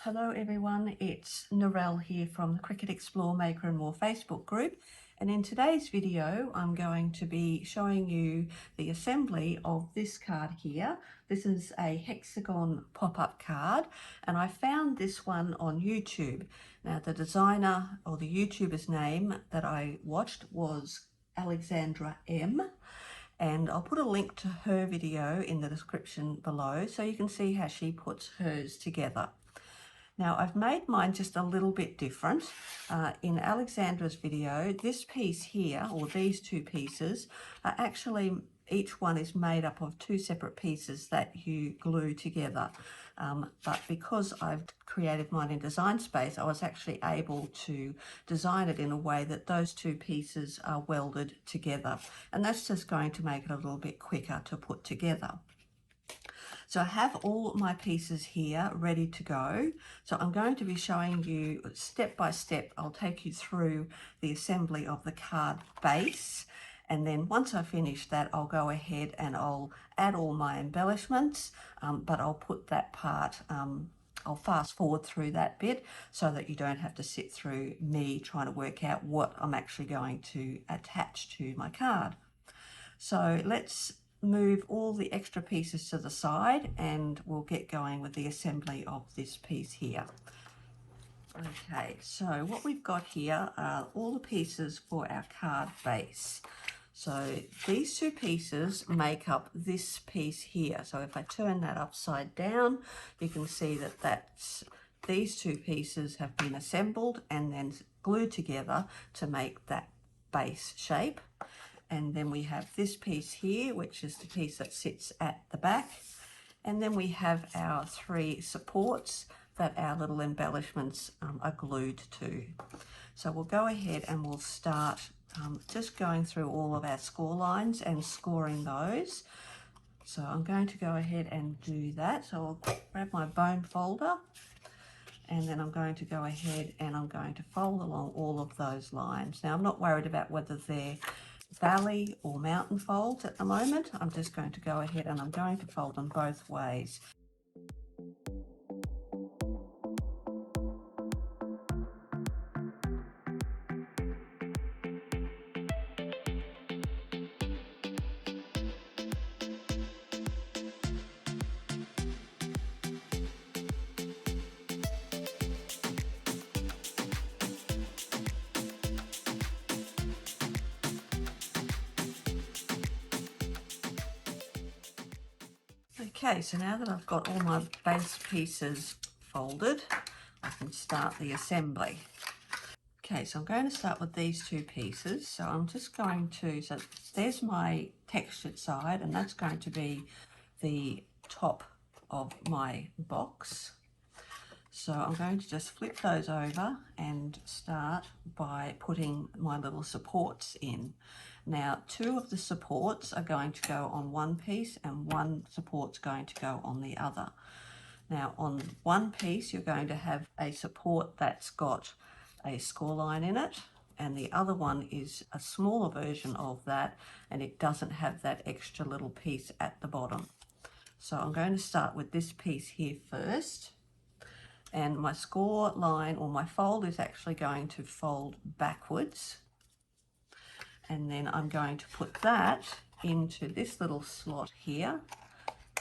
Hello everyone, it's Narelle here from the Cricut Explore Maker and More Facebook group, and in today's video I'm going to be showing you the assembly of this card here. This is a hexagon pop-up card and I found this one on YouTube. Now the designer or the YouTuber's name that I watched was Alexandra M. And I'll put a link to her video in the description below so you can see how she puts hers together. Now I've made mine just a little bit different. In Alexandra's video, this piece here, or these two pieces, are actually, each one is made up of two separate pieces that you glue together. But because I've created mine in Design Space, I was actually able to design it in a way that those two pieces are welded together. And that's just going to make it a little bit quicker to put together. So I have all my pieces here ready to go. So I'm going to be showing you step by step. I'll take you through the assembly of the card base. And then once I finish that, I'll go ahead and I'll add all my embellishments, but I'll put that part, I'll fast forward through that bit so that you don't have to sit through me trying to work out what I'm actually going to attach to my card. So let's move all the extra pieces to the side and we'll get going with the assembly of this piece here. Okay, so what we've got here are all the pieces for our card base. So these two pieces make up this piece here. So if I turn that upside down, you can see that these two pieces have been assembled and then glued together to make that base shape. And then we have this piece here, which is the piece that sits at the back. And then we have our three supports that our little embellishments are glued to. So we'll go ahead and we'll start just going through all of our score lines and scoring those. So I'm going to go ahead and do that. So I'll grab my bone folder and then I'm going to go ahead and I'm going to fold along all of those lines. Now I'm not worried about whether they're valley or mountain folds at the moment. I'm just going to go ahead and I'm going to fold them both ways. Okay, so now that I've got all my base pieces folded, I can start the assembly. Okay, so I'm going to start with these two pieces. So I'm just going to, so there's my textured side and that's going to be the top of my box. So I'm going to just flip those over and start by putting my little supports in. Now, two of the supports are going to go on one piece and one support's going to go on the other. Now, on one piece, you're going to have a support that's got a score line in it, and the other one is a smaller version of that, and it doesn't have that extra little piece at the bottom. So I'm going to start with this piece here first. And my score line or my fold is actually going to fold backwards. And then I'm going to put that into this little slot here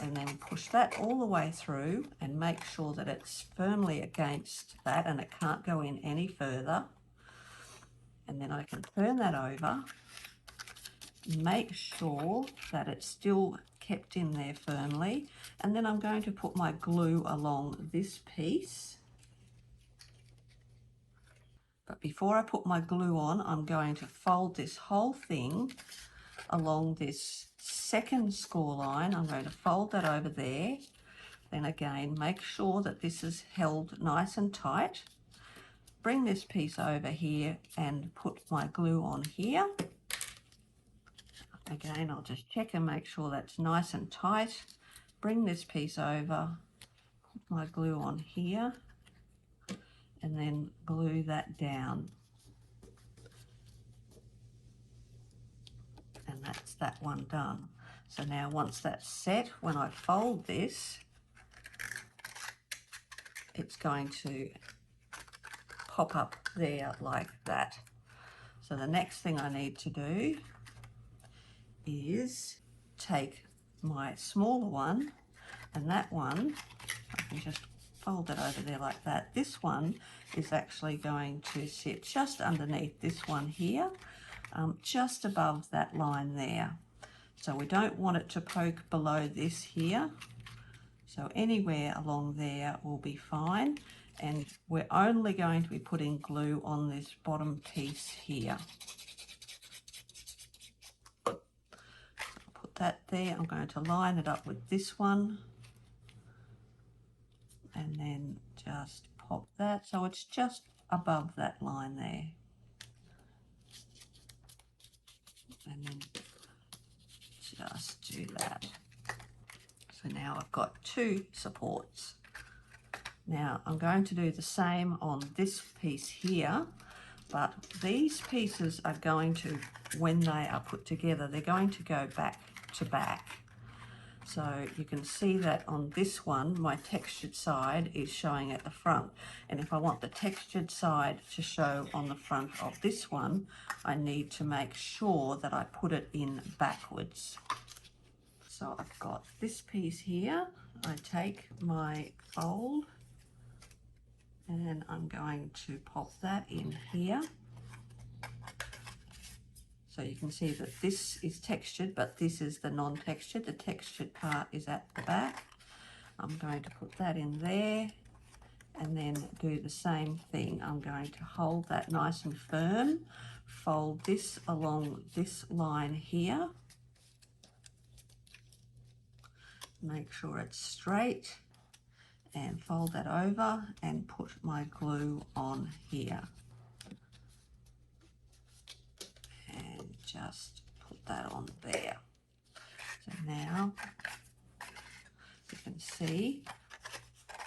and then push that all the way through and make sure that it's firmly against that and it can't go in any further. And then I can turn that over, make sure that it's still kept in there firmly, and then I'm going to put my glue along this piece. But before I put my glue on, I'm going to fold this whole thing along this second score line. I'm going to fold that over there. Then again, make sure that this is held nice and tight. Bring this piece over here and put my glue on here. Again, I'll just check and make sure that's nice and tight. Bring this piece over, put my glue on here, and then glue that down. And that's that one done. So now once that's set, when I fold this, it's going to pop up there like that. So the next thing I need to do is take my smaller one, and that one, I can just fold it over there like that. This one is actually going to sit just underneath this one here, just above that line there. So we don't want it to poke below this here. So anywhere along there will be fine. And we're only going to be putting glue on this bottom piece here. I'll put that there. I'm going to line it up with this one. And then just pop that. So it's just above that line there. And then just do that. So now I've got two supports. Now I'm going to do the same on this piece here, but these pieces are going to, when they are put together, they're going to go back to back. So you can see that on this one, my textured side is showing at the front. And if I want the textured side to show on the front of this one, I need to make sure that I put it in backwards. So I've got this piece here. I take my fold and I'm going to pop that in here. So you can see that this is textured, but this is the non-textured. The textured part is at the back. I'm going to put that in there and then do the same thing. I'm going to hold that nice and firm, fold this along this line here. Make sure it's straight and fold that over and put my glue on here. And just put that on there. So now you can see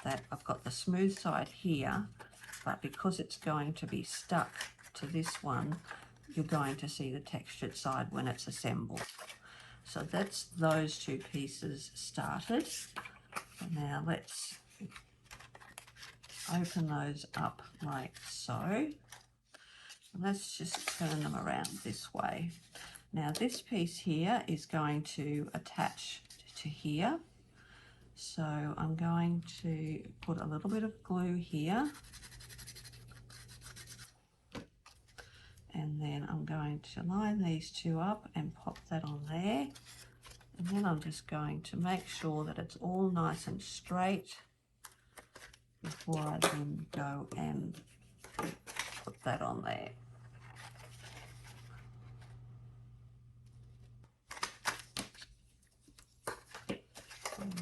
that I've got the smooth side here, but because it's going to be stuck to this one, you're going to see the textured side when it's assembled. So that's those two pieces started. So now let's open those up like so. Let's just turn them around this way. Now this piece here is going to attach to here. So I'm going to put a little bit of glue here. And then I'm going to line these two up and pop that on there. And then I'm just going to make sure that it's all nice and straight before I then go and put that on there.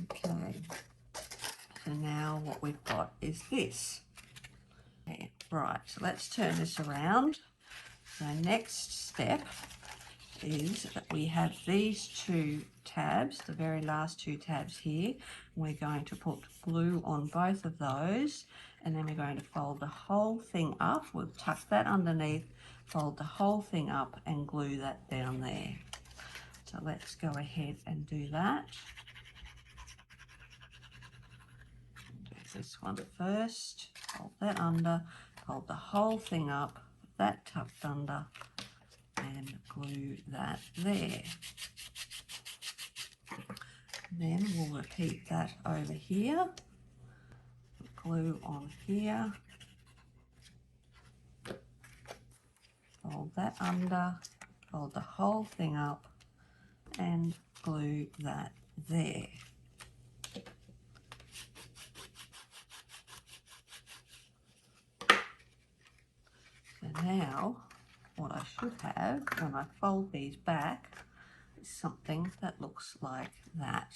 Okay, so now what we've got is this. Okay, right, so let's turn this around. So next step is that we have these two tabs, the very last two tabs here. We're going to put glue on both of those, and then we're going to fold the whole thing up. We'll tuck that underneath, fold the whole thing up and glue that down there. So let's go ahead and do that. Do this one first, fold that under, fold the whole thing up, put that tucked under, and glue that there. Then we'll repeat that over here. Put glue on here, fold that under, fold the whole thing up and glue that there. So now what I should have when I fold these back is something that looks like that.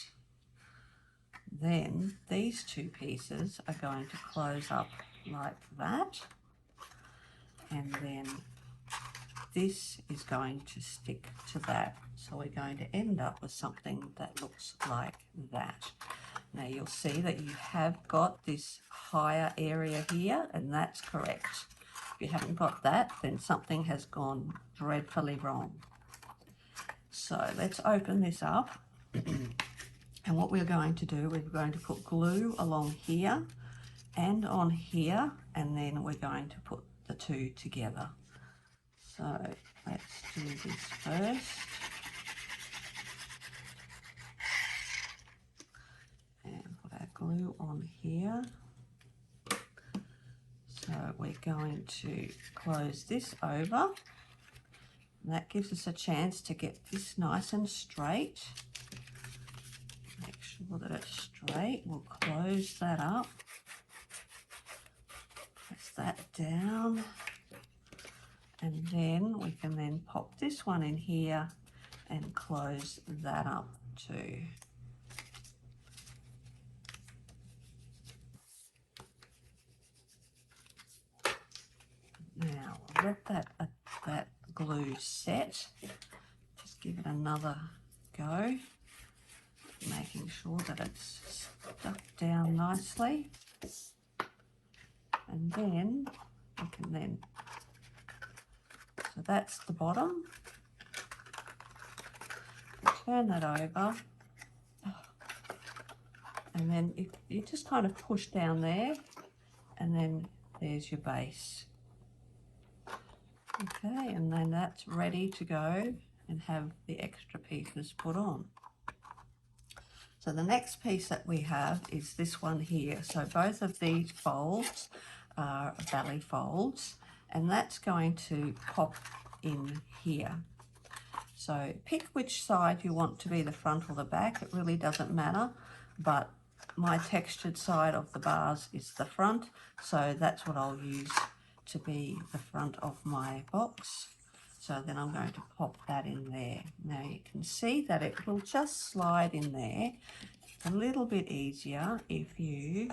Then these two pieces are going to close up like that, and then this is going to stick to that. So we're going to end up with something that looks like that. Now you'll see that you have got this higher area here, and that's correct. If you haven't got that, then something has gone dreadfully wrong. So let's open this up. And what we're going to do, we're going to put glue along here and on here, and then we're going to put the two together. So let's do this first. And put our glue on here. So we're going to close this over. And that gives us a chance to get this nice and straight. Make sure that it's straight. We'll close that up. Press that down. And then we can then pop this one in here and close that up too. Now let that glue set. Just give it another go, making sure that it's stuck down nicely. And then we can then, so that's the bottom. Turn that over, and then you just kind of push down there, and then there's your base. Okay, and then that's ready to go and have the extra pieces put on. So the next piece that we have is this one here. So both of these folds are valley folds, and that's going to pop in here. So pick which side you want to be the front or the back. It really doesn't matter, but my textured side of the bars is the front, so that's what I'll use to be the front of my box. So then I'm going to pop that in there. Now you can see that it will just slide in there. It's a little bit easier if you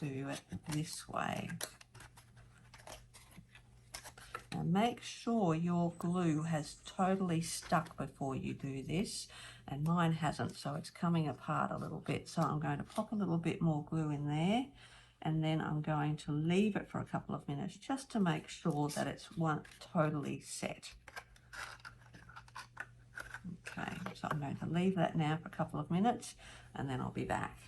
do it this way. Now make sure your glue has totally stuck before you do this, and mine hasn't, so it's coming apart a little bit. So I'm going to pop a little bit more glue in there, and then I'm going to leave it for a couple of minutes just to make sure that it's totally set. Okay, so I'm going to leave that now for a couple of minutes, and then I'll be back.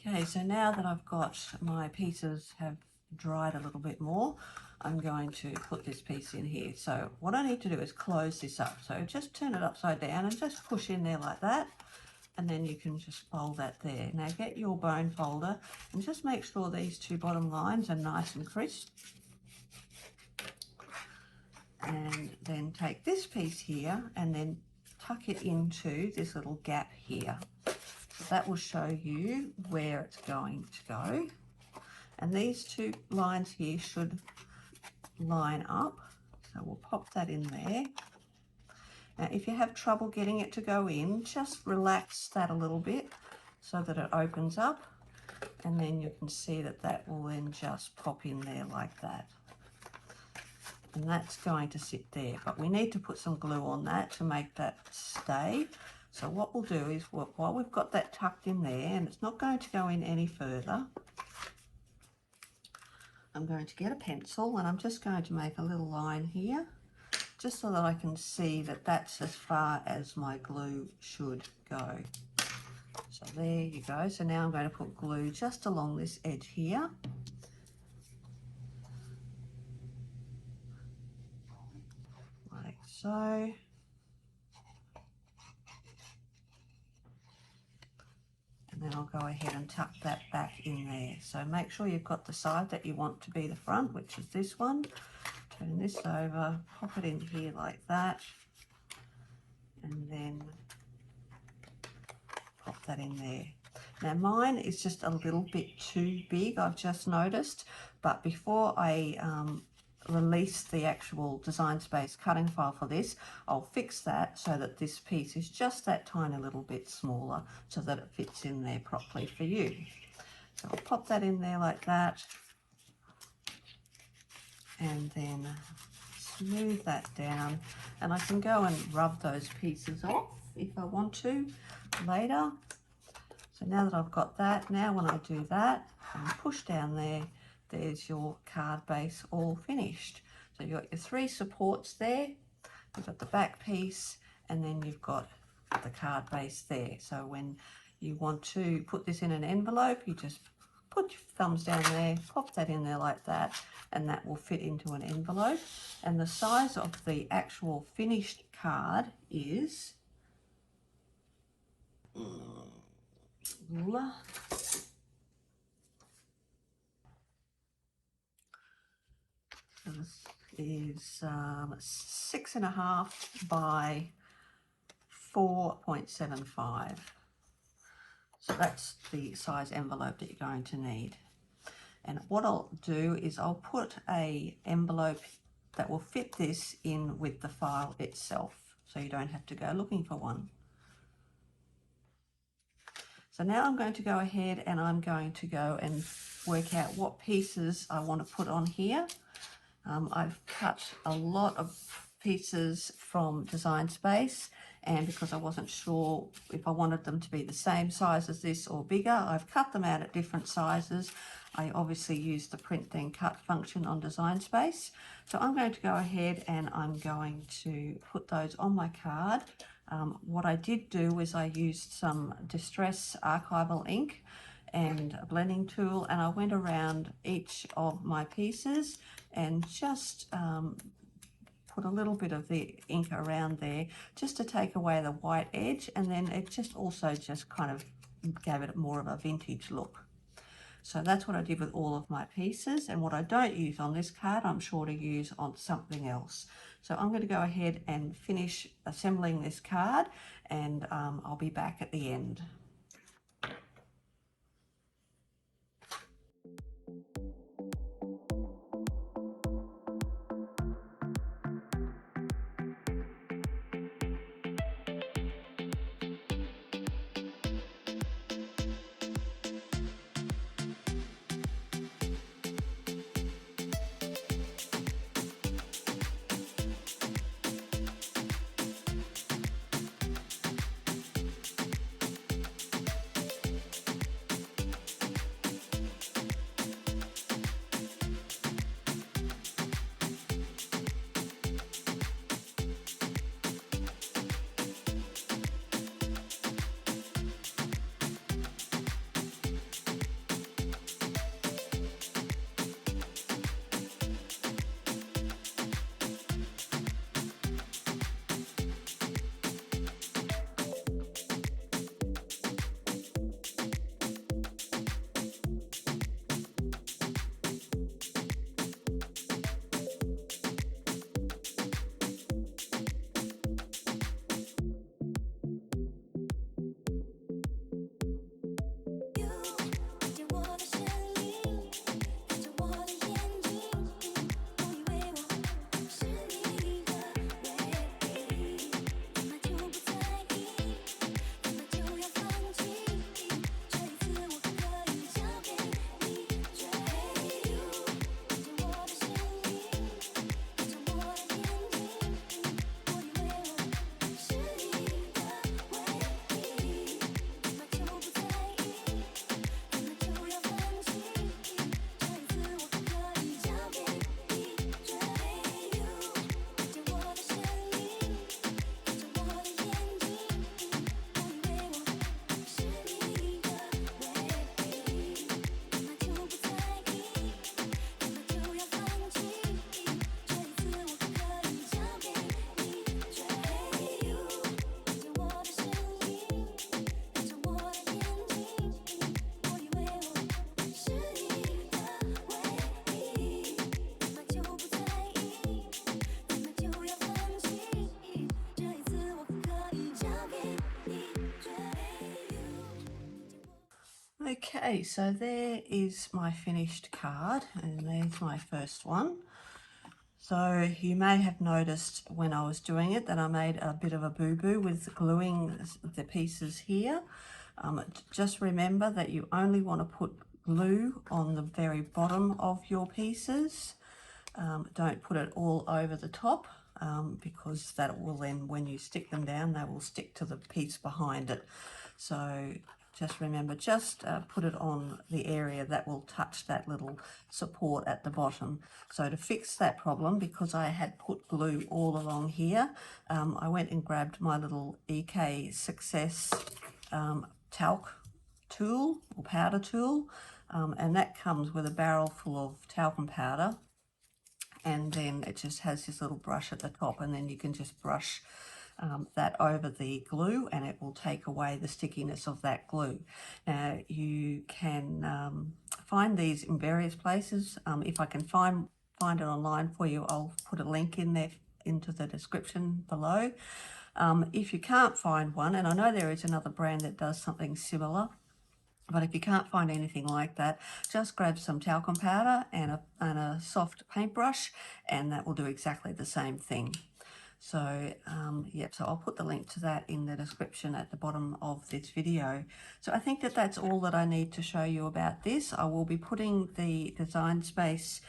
Okay, so now that I've got my pieces have dried a little bit more, I'm going to put this piece in here. So what I need to do is close this up. So just turn it upside down and just push in there like that. And then you can just fold that there. Now get your bone folder and just make sure these two bottom lines are nice and crisp. And then take this piece here and then tuck it into this little gap here. So that will show you where it's going to go. And these two lines here should line up. So we'll pop that in there. Now, if you have trouble getting it to go in, just relax that a little bit so that it opens up, and then you can see that that will then just pop in there like that. And that's going to sit there, but we need to put some glue on that to make that stay. So what we'll do is, while we've got that tucked in there, and it's not going to go in any further, I'm going to get a pencil and I'm just going to make a little line here, just so that I can see that that's as far as my glue should go. So there you go. So now I'm going to put glue just along this edge here. Like so. And then I'll go ahead and tuck that back in there. So make sure you've got the side that you want to be the front, which is this one. Turn this over, pop it in here like that, and then pop that in there. Now mine is just a little bit too big, I've just noticed, but before I release the actual Design Space cutting file for this, I'll fix that so that this piece is just that tiny little bit smaller so that it fits in there properly for you. So I'll pop that in there like that, and then smooth that down, and I can go and rub those pieces off if I want to later. So now that I've got that, now when I do that and push down there, there's your card base all finished. So you've got your three supports there, you've got the back piece, and then you've got the card base there. So when you want to put this in an envelope, you just put your thumbs down there, pop that in there like that, and that will fit into an envelope. And the size of the actual finished card is this is 6.5 by 4.75. So that's the size envelope that you're going to need. And what I'll do is I'll put a envelope that will fit this in with the file itself, so you don't have to go looking for one. So now I'm going to go ahead and I'm going to go and work out what pieces I want to put on here. I've cut a lot of pieces from Design Space, and because I wasn't sure if I wanted them to be the same size as this or bigger, I've cut them out at different sizes. I obviously use the print then cut function on Design Space. So I'm going to go ahead and I'm going to put those on my card. What I did do was I used some Distress archival ink and a blending tool, and I went around each of my pieces and just put a little bit of the ink around there just to take away the white edge, and then it just also just kind of gave it more of a vintage look. So that's what I did with all of my pieces, and what I don't use on this card I'm sure to use on something else. So I'm going to go ahead and finish assembling this card, and I'll be back at the end. Okay, so there is my finished card, and there's my first one. So you may have noticed when I was doing it that I made a bit of a boo-boo with gluing the pieces here. Just remember that you only want to put glue on the very bottom of your pieces. Don't put it all over the top, because that will then, when you stick them down, they will stick to the piece behind it. So just remember, just put it on the area that will touch that little support at the bottom. So to fix that problem, because I had put glue all along here, I went and grabbed my little EK Success talc tool or powder tool, and that comes with a barrel full of talcum powder, and then it just has this little brush at the top, and then you can just brush that over the glue and it will take away the stickiness of that glue. Now you can find these in various places. If I can find it online for you, I'll put a link in there into the description below. If you can't find one, and I know there is another brand that does something similar, but if you can't find anything like that, just grab some talcum powder and a soft paintbrush, and that will do exactly the same thing. So yep, so I'll put the link to that in the description at the bottom of this video. So I think that that's all that I need to show you about this. I will be putting the Design Space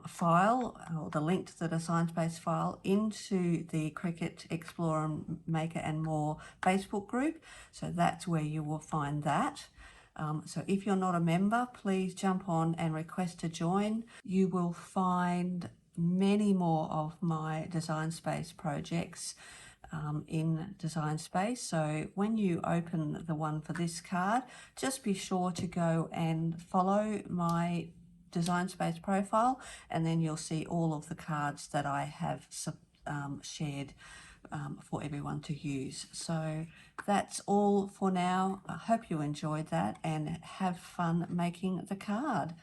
file, or the link to the Design Space file, into the Cricut Explore and Maker and More Facebook group. So that's where you will find that. So if you're not a member, please jump on and request to join. You will find many more of my Design Space projects in Design Space. So when you open the one for this card, just be sure to go and follow my Design Space profile, and then you'll see all of the cards that I have shared for everyone to use. So that's all for now. I hope you enjoyed that and have fun making the card.